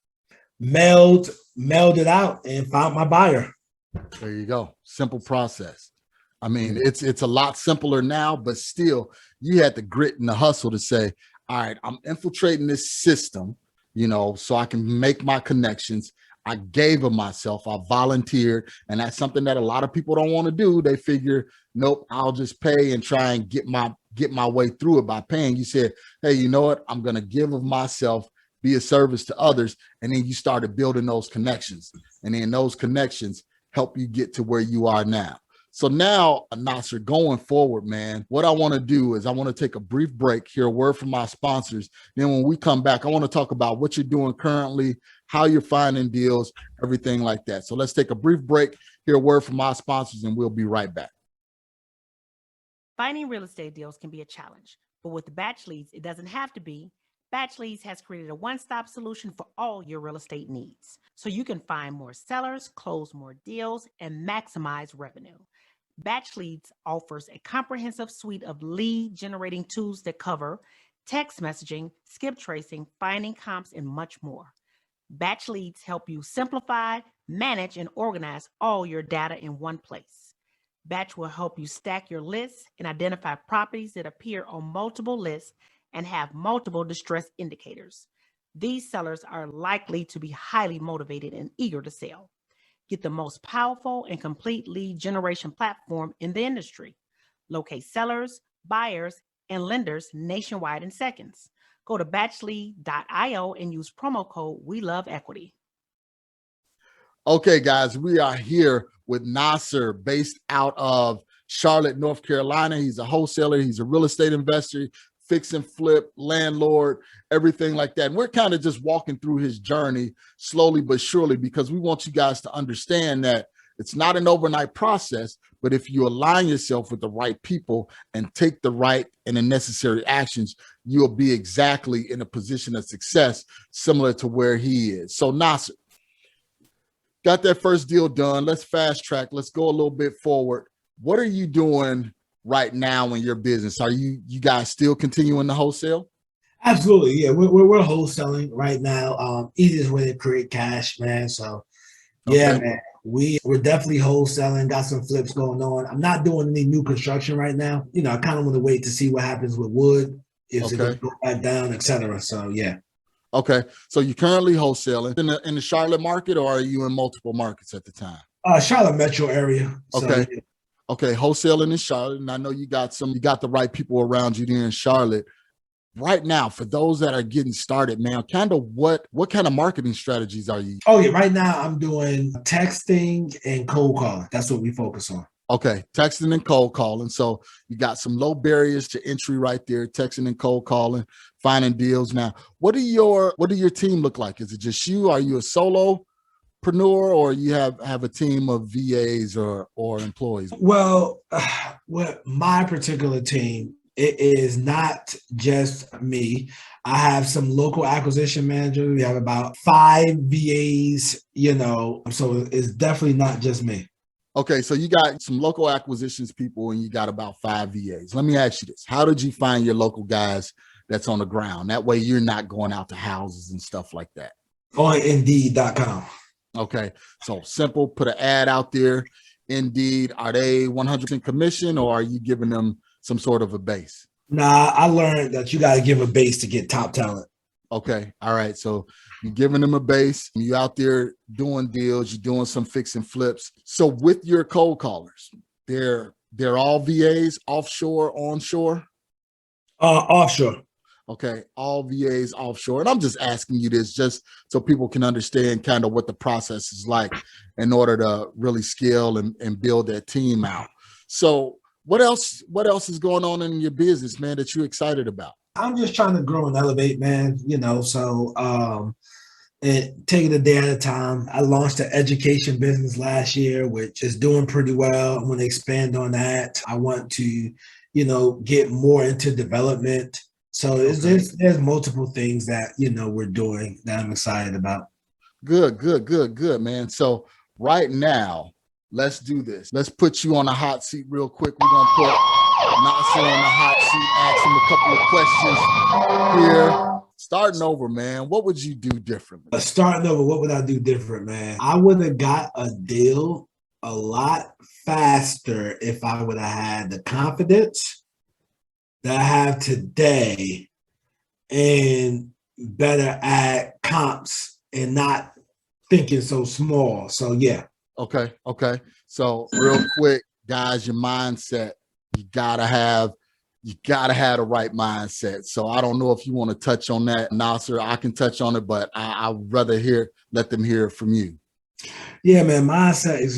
[SPEAKER 2] mailed it out, and found my buyer.
[SPEAKER 3] There you go. Simple process. I mean, it's a lot simpler now, but still you had the grit and the hustle to say, all right, I'm infiltrating this system, you know, so I can make my connections. I gave of myself, I volunteered, and that's something that a lot of people don't want to do. They figure, nope, I'll just pay and try and get my way through it by paying. You said, hey, you know what? I'm going to give of myself, be a service to others. And then you started building those connections. And then those connections help you get to where you are now. So now, Nasir, going forward, man, what I want to do is I want to take a brief break, hear a word from my sponsors. Then when we come back, I want to talk about what you're doing currently, how you're finding deals, everything like that. So let's take a brief break, hear a word from my sponsors, and we'll be right back.
[SPEAKER 1] Finding real estate deals can be a challenge, but with Batch Leads, it doesn't have to be. Batch Leads has created a one-stop solution for all your real estate needs, so you can find more sellers, close more deals, and maximize revenue. Batch Leads offers a comprehensive suite of lead generating tools that cover text messaging, skip tracing, finding comps, and much more. Batch Leads help you simplify, manage, and organize all your data in one place. Batch will help you stack your lists and identify properties that appear on multiple lists and have multiple distress indicators. These sellers are likely to be highly motivated and eager to sell. Get the most powerful and complete lead generation platform in the industry. Locate sellers, buyers, and lenders nationwide in seconds. Go to batchlead.io and use promo code WeLoveEquity.
[SPEAKER 3] Okay, guys, we are here with Nasir, based out of Charlotte, North Carolina. He's a wholesaler. He's a real estate investor, fix and flip, landlord, everything like that. And we're kind of just walking through his journey slowly but surely, because we want you guys to understand that it's not an overnight process, but if you align yourself with the right people and take the right and the necessary actions, you'll be exactly in a position of success, similar to where he is. So Nasir, got that first deal done. Let's fast track. Let's go a little bit forward. What are you doing right now in your business? Are you guys still continuing to wholesale?
[SPEAKER 2] Absolutely, yeah. We're wholesaling right now. Easiest way to create cash, man. So yeah, man. We're definitely wholesaling, got some flips going on. I'm not doing any new construction right now. You know, I kind of want to wait to see what happens with wood, if it goes back down, etc. So yeah. Okay.
[SPEAKER 3] So you're currently wholesaling in the Charlotte market, or are you in multiple markets at the time?
[SPEAKER 2] Charlotte metro area. So,
[SPEAKER 3] okay.
[SPEAKER 2] Yeah.
[SPEAKER 3] Okay, wholesaling in Charlotte, and I know you got the right people around you there in Charlotte. right now, for those that are getting started, man, kind of what kind of marketing strategies are you?
[SPEAKER 2] Oh yeah, right now I'm doing texting and cold calling. That's what we focus on.
[SPEAKER 3] Okay, texting and cold calling. So you got some low barriers to entry right there, texting and cold calling, finding deals. Now, what do your team look like? Is it just you? Are you a solopreneur, or you have a team of VAs or employees?
[SPEAKER 2] Well, with my particular team, it is not just me. I have some local acquisition managers. We have about 5 VAs, so it's definitely not just me.
[SPEAKER 3] Okay, so you got some local acquisitions people and you got about 5 VAs. Let me ask you this. How did you find your local guys that's on the ground? That way you're not going out to houses and stuff like that.
[SPEAKER 2] On Indeed.com.
[SPEAKER 3] Okay, so simple, put an ad out there. Indeed, are they 100% commission, or are you giving them some sort of a base?
[SPEAKER 2] Nah, I learned that you got to give a base to get top talent.
[SPEAKER 3] Okay, all right, so you're giving them a base, you out there doing deals, you're doing some fix and flips. So with your cold callers, they're all VAs, offshore, onshore?
[SPEAKER 2] Offshore.
[SPEAKER 3] Okay, all VAs offshore. And I'm just asking you this just so people can understand kind of what the process is like in order to really scale and build that team out. So what else is going on in your business, man, that you're excited about?
[SPEAKER 2] I'm just trying to grow and elevate, man, and take it a day at a time. I launched an education business last year, which is doing pretty well. I'm going to expand on that. I want to, get more into development. So there's multiple things that, we're doing that I'm excited about.
[SPEAKER 3] Good, man. So right now, let's do this. Let's put you on the hot seat real quick. We're going to put Nasir on the hot seat, ask him a couple of questions here. Starting over, man, what would you do differently?
[SPEAKER 2] Starting over, what would I do different, man? I would have got a deal a lot faster if I would have had the confidence that I have today and better at comps and not thinking so small. So, yeah.
[SPEAKER 3] Okay. So real quick, guys, your mindset, you gotta have the right mindset. So I don't know if you want to touch on that, Nasir. I can touch on it, but I'd rather let them hear it from you.
[SPEAKER 2] Yeah, man, mindset is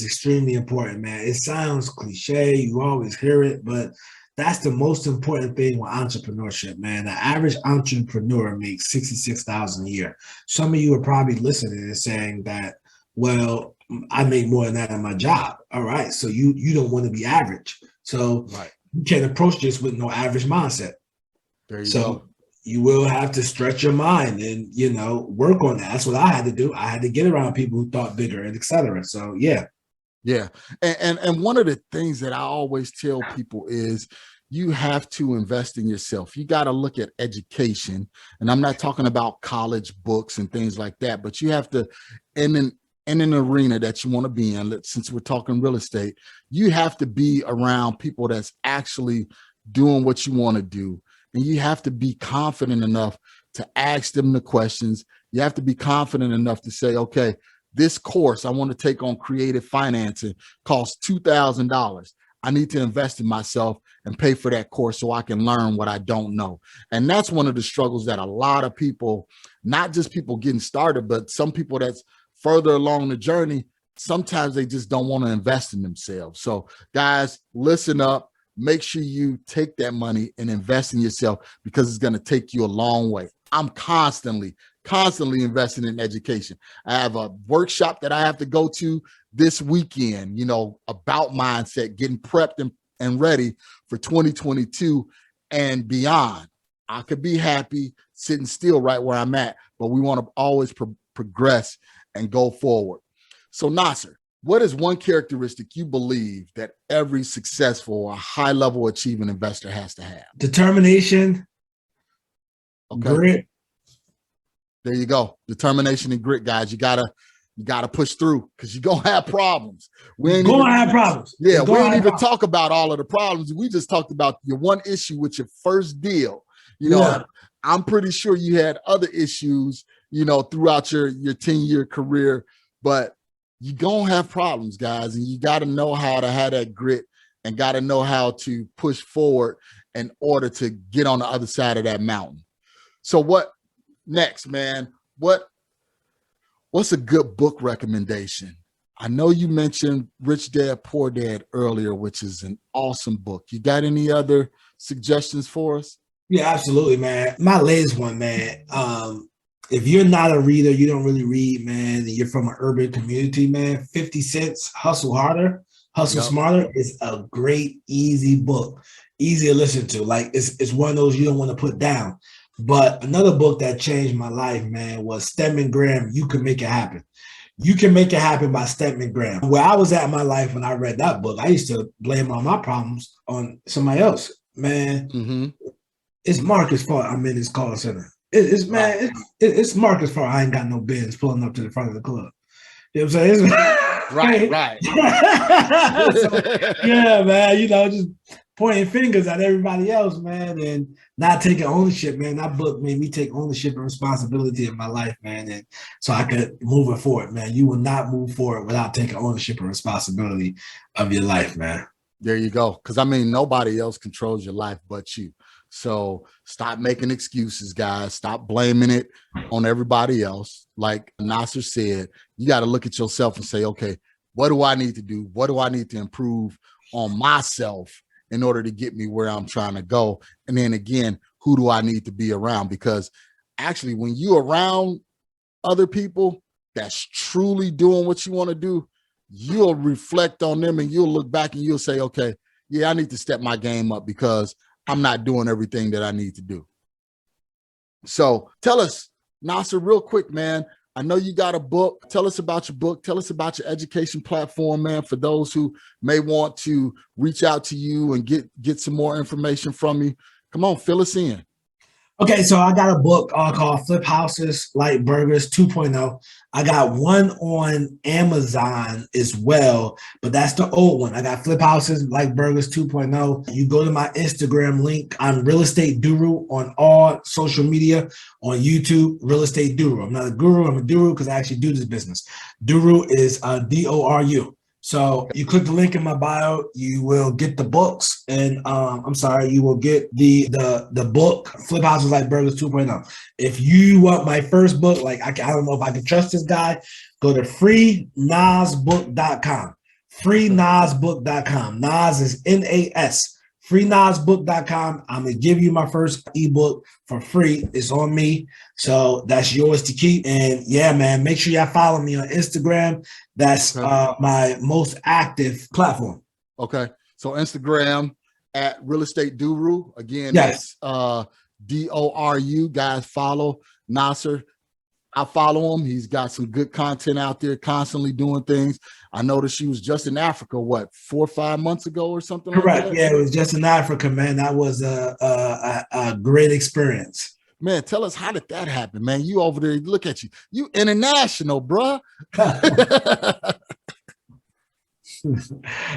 [SPEAKER 2] extremely important, man. It sounds cliche, you always hear it, but that's the most important thing with entrepreneurship, man. The average entrepreneur makes $66,000 a year. Some of you are probably listening and saying that, well, I make more than that in my job. All right, so you don't want to be average. So You can't approach this with no average mindset.
[SPEAKER 3] There you go.
[SPEAKER 2] You will have to stretch your mind and, work on that. That's what I had to do. I had to get around people who thought bigger and et cetera. So, yeah.
[SPEAKER 3] Yeah. And one of the things that I always tell people is you have to invest in yourself. You got to look at education. And I'm not talking about college books and things like that, but you have to, in an arena that you want to be in, since we're talking real estate, you have to be around people that's actually doing what you want to do. And you have to be confident enough to ask them the questions. You have to be confident enough to say, okay, this course I want to take on creative financing costs $2,000. I need to invest in myself and pay for that course so I can learn what I don't know. And that's one of the struggles that a lot of people, not just people getting started, but some people that's further along the journey, sometimes they just don't want to invest in themselves. So guys, listen up. Make sure you take that money and invest in yourself, because it's going to take you a long way. I'm constantly investing in education. I have a workshop that I have to go to this weekend, about mindset, getting prepped and ready for 2022 and beyond. I could be happy sitting still right where I'm at, but we want to always progress and go forward. So Nasir, what is one characteristic you believe that every successful or high-level achieving investor has to have?
[SPEAKER 2] Determination, grit.
[SPEAKER 3] There you go. Determination and grit, guys. You gotta push through, because you're gonna have problems. We ain't talk about all of the problems. We just talked about your one issue with your first deal. I'm pretty sure you had other issues, throughout your 10-year career, but you're gonna have problems, guys, and you got to know how to have that grit and got to know how to push forward in order to get on the other side of that mountain. So what next, man? What's a good book recommendation? I know you mentioned Rich Dad, Poor Dad earlier, which is an awesome book. You got any other suggestions for us?
[SPEAKER 2] Yeah, absolutely, man. My latest one, man. If you're not a reader, you don't really read, man, and you're from an urban community, man, 50 Cent's Hustle Harder, Hustle Smarter is a great, easy book, easy to listen to. Like it's one of those you don't want to put down. But another book that changed my life, man, was Stedman Graham, You Can Make It Happen. You Can Make It Happen by Stedman Graham. Where I was at in my life when I read that book, I used to blame all my problems on somebody else. Man, it's Marcus' fault I'm in his call center. It's Marcus' fault I ain't got no bins pulling up to the front of the club. You know what I'm saying?
[SPEAKER 3] Right.
[SPEAKER 2] So, yeah, man, just pointing fingers at everybody else, man, and not taking ownership, man. That book made me take ownership and responsibility in my life, man, and so I could move it forward, man. You will not move forward without taking ownership and responsibility of your life, man.
[SPEAKER 3] There you go. Because, nobody else controls your life but you. So stop making excuses, guys. Stop blaming it on everybody else. Like Nasir said, you got to look at yourself and say, okay, what do I need to do? What do I need to improve on myself in order to get me where I'm trying to go? And then again, who do I need to be around? Because actually, when you're around other people that's truly doing what you want to do, you'll reflect on them and you'll look back and you'll say, okay, yeah, I need to step my game up because I'm not doing everything that I need to do. So tell us, Nasir, real quick, man. I know you got a book. Tell us about your book. Tell us about your education platform, man, for those who may want to reach out to you and get some more information from you. Come on, fill us in.
[SPEAKER 2] Okay, so I got a book called Flip Houses Like Burgers 2.0. I got one on Amazon as well, but that's the old one. I got Flip Houses Like Burgers 2.0. You go to my Instagram link. I'm Real Estate Doru on all social media, on YouTube, Real Estate Doru. I'm not a guru, I'm a Doru because I actually do this business. Doru is D-O-R-U. So you click the link in my bio, you will get the books, and you will get the book, Flip Houses Like Burgers 2.0. If you want my first book, like I don't know if I can trust this guy, go to freenasbook.com. Freenasbook.com. Nas is N-A-S. Freenasbook.com. I'm going to give you my first ebook for free. It's on me. So that's yours to keep. And yeah, man, make sure y'all follow me on Instagram. That's my most active platform.
[SPEAKER 3] Okay. So Instagram at Real Estate Doru. Again,
[SPEAKER 2] yes.
[SPEAKER 3] That's D-O-R-U. Guys, follow Nasir. I follow him. He's got some good content out there, constantly doing things. I noticed she was just in Africa, 4 or 5 months ago or something?
[SPEAKER 2] Correct.
[SPEAKER 3] Like that?
[SPEAKER 2] Yeah, it was just in Africa, man. That was a great experience.
[SPEAKER 3] Man, tell us, how did that happen, man? You over there, look at you. You international, bruh.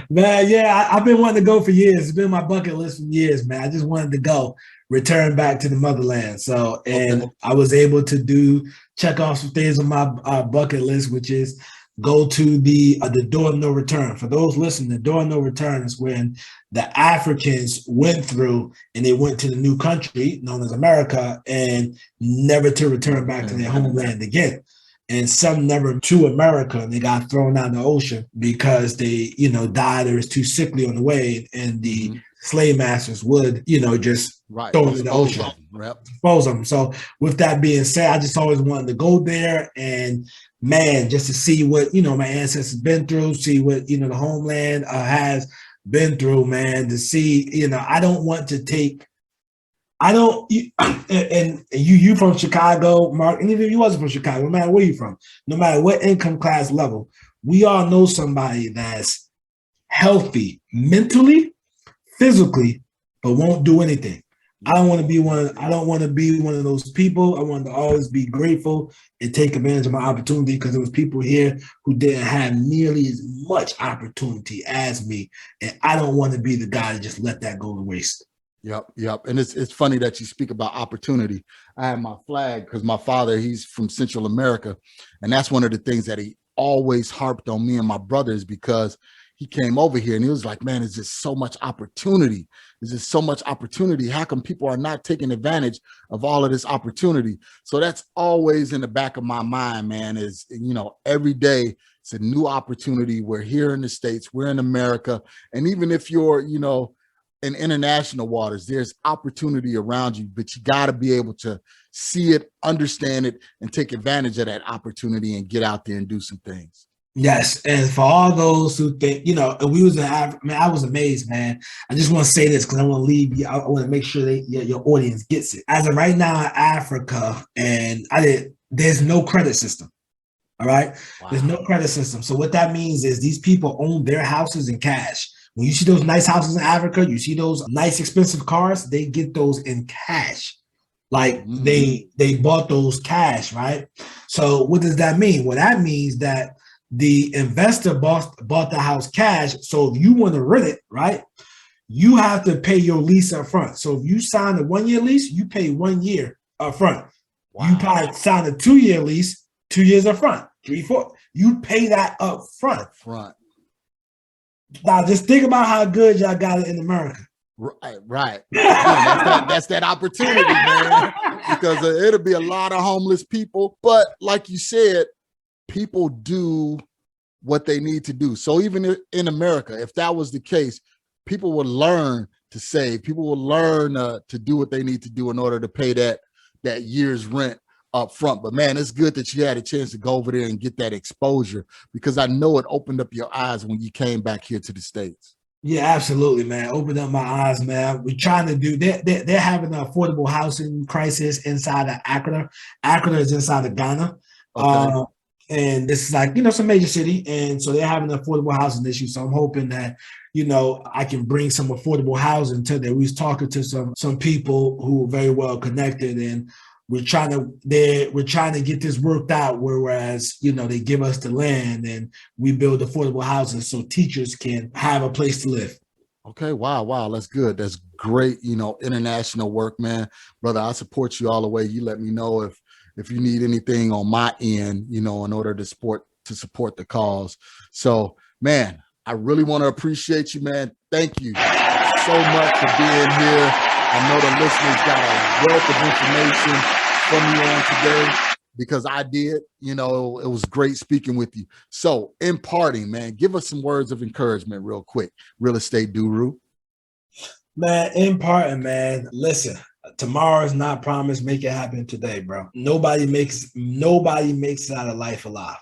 [SPEAKER 2] Man, yeah, I've been wanting to go for years. It's been my bucket list for years, man. I just wanted to go, return back to the motherland. So, and I was able to check off some things on my bucket list, which is go to the door of no return. For those listening, the door of no return is when the Africans went through and they went to the new country known as America and never to return back to their homeland again. And some never to America, and they got thrown out in the ocean because they, died or was too sickly on the way, and the slave masters would, just throw them in the ocean, dispose them. So with that being said, I just always wanted to go there and, man, just to see what, my ancestors been through, see what, the homeland has been through, man, to see, I don't want to take, and you from Chicago, Mark, and even if you wasn't from Chicago, no matter where you're from, no matter what income class level, we all know somebody that's healthy mentally, physically, but won't do anything. I don't want to be one of those people. I want to always be grateful and take advantage of my opportunity, because there was people here who didn't have nearly as much opportunity as me. And I don't want to be the guy to just let that go to waste.
[SPEAKER 3] Yep. And it's funny that you speak about opportunity. I have my flag because my father, he's from Central America. And that's one of the things that he always harped on me and my brothers, because he came over here and he was like, man, there's just so much opportunity. There's just so much opportunity. How come people are not taking advantage of all of this opportunity? So that's always in the back of my mind, man, is, you know, every day it's a new opportunity. We're here in the States, we're in America. And even if you're, you know, in international waters, there's opportunity around you, but you got to be able to see it, understand it, and take advantage of that opportunity and get out there and do some things.
[SPEAKER 2] Yes, and for all those who think, you know, we was in Africa, man, I was amazed, man. I just want to say this because I want to leave you. I want to make sure that your audience gets it. As of right now in Africa, and there's no credit system. All right, wow. There's no credit system. So what that means is these people own their houses in cash. When you see those nice houses in Africa, you see those nice expensive cars, they get those in cash. Like they bought those cash, right? So what does that mean? Well, that means that the investor bought the house cash. So if you want to rent it, right, you have to pay your lease up front. So if you sign a 1-year lease, you pay 1 year up front. Wow. You probably sign a 2-year lease, 2 years up front, 3, 4. You pay that up front. Now just think about how good y'all got it in America.
[SPEAKER 3] Right. Yeah, that's that opportunity, man. Because it'll be a lot of homeless people. But like you said, people do what they need to do. So even in America, if that was the case, people would learn to save. People will learn to do what they need to do in order to pay that year's rent up front. But man, it's good that you had a chance to go over there and get that exposure, because I know it opened up your eyes when you came back here to the States.
[SPEAKER 2] Yeah, absolutely, man. Opened up my eyes, man. We're trying to do, they're having an affordable housing crisis inside of Accra. Accra is inside of Ghana. Okay. And this is like, you know, some major city. And so they're having an affordable housing issue. So I'm hoping that, you know, I can bring some affordable housing to there. We was talking to some people who are very well connected, and we're trying to get this worked out, whereas, you know, they give us the land and we build affordable housing so teachers can have a place to live.
[SPEAKER 3] Okay. Wow. That's good. That's great. You know, international work, man. Brother, I support you all the way. You let me know if you need anything on my end, you know, in order to support the cause. So, man, I really want to appreciate you, man. Thank you so much for being here. I know the listeners got a wealth of information from you on today, because I did. You know, it was great speaking with you. So in parting, man, give us some words of encouragement real quick. Real Estate Doru.
[SPEAKER 2] Man, in parting, man, listen, tomorrow is not promised. Make it happen today, bro. Nobody makes it out of life alive.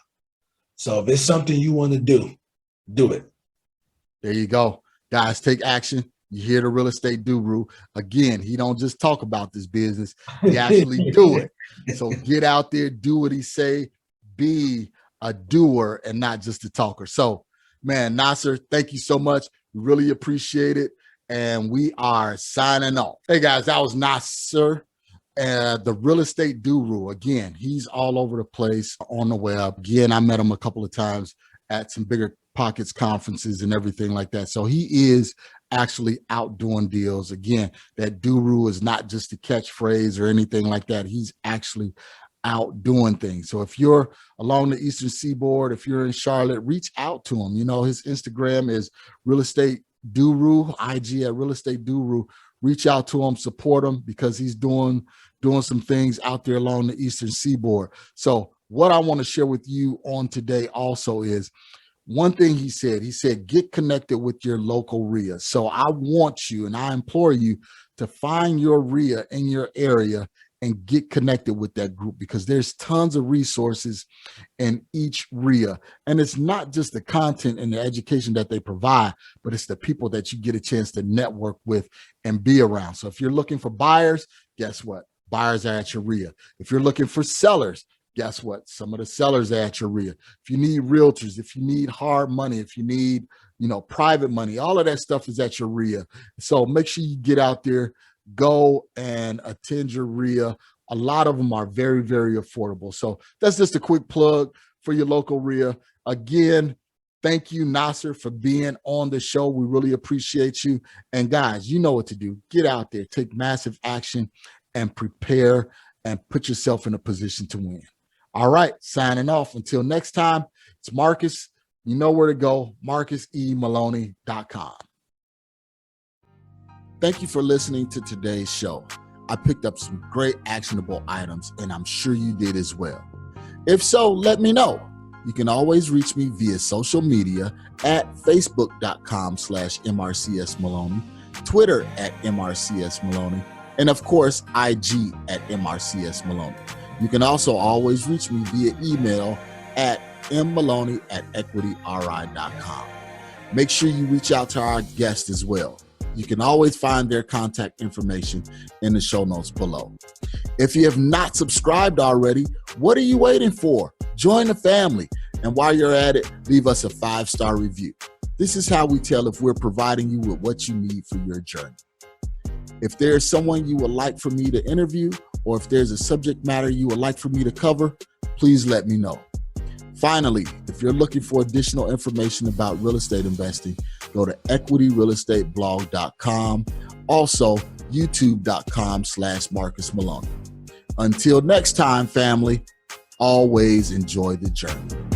[SPEAKER 2] So if it's something you want to do it.
[SPEAKER 3] There you go. Guys, take action. You hear the Real Estate Doru. Again, he don't just talk about this business. He actually do it. So get out there, do what he say, be a doer and not just a talker. So, man, Nasir, thank you so much. We really appreciate it. And we are signing off. Hey, guys, that was Nasir, the Real Estate Doru. Again, he's all over the place on the web. Again, I met him a couple of times at some bigger pockets conferences and everything like that. So he is actually out doing deals. Again, that Doru is not just a catchphrase or anything like that. He's actually out doing things. So if you're along the Eastern Seaboard, if you're in Charlotte, reach out to him. You know, his Instagram is Real Estate Doru, IG at Real Estate Doru. Reach out to him, support him, because he's doing some things out there along the Eastern Seaboard. So what I want to share with you on today also is one thing he said, get connected with your local RIA. So I want you and I implore you to find your RIA in your area and get connected with that group, because there's tons of resources in each RIA. And it's not just the content and the education that they provide, but it's the people that you get a chance to network with and be around. So if you're looking for buyers, guess what? Buyers are at your RIA. If you're looking for sellers, guess what? Some of the sellers are at your RIA. If you need realtors, if you need hard money, if you need, you know, private money, all of that stuff is at your RIA. So make sure you get out there, go and attend your RIA. A lot of them are very, very affordable. So that's just a quick plug for your local RIA. Again, thank you, Nasir, for being on the show. We really appreciate you. And guys, you know what to do. Get out there, take massive action, and prepare and put yourself in a position to win. All right, signing off. Until next time, it's Marcus. You know where to go, MarcusEMaloney.com. Thank you for listening to today's show. I picked up some great actionable items, and I'm sure you did as well. If so, let me know. You can always reach me via social media at facebook.com/MRCSMaloney, Twitter at MRCSMaloney, and of course, IG at MRCSMaloney. You can also always reach me via email at mmaloney@equityri.com. Make sure you reach out to our guests as well. You can always find their contact information in the show notes below. If you have not subscribed already, what are you waiting for? Join the family. And while you're at it, leave us a 5-star review. This is how we tell if we're providing you with what you need for your journey. If there's someone you would like for me to interview, or if there's a subject matter you would like for me to cover, please let me know. Finally, if you're looking for additional information about real estate investing, go to equityrealestateblog.com. Also, youtube.com/Marcus Maloney. Until next time, family, always enjoy the journey.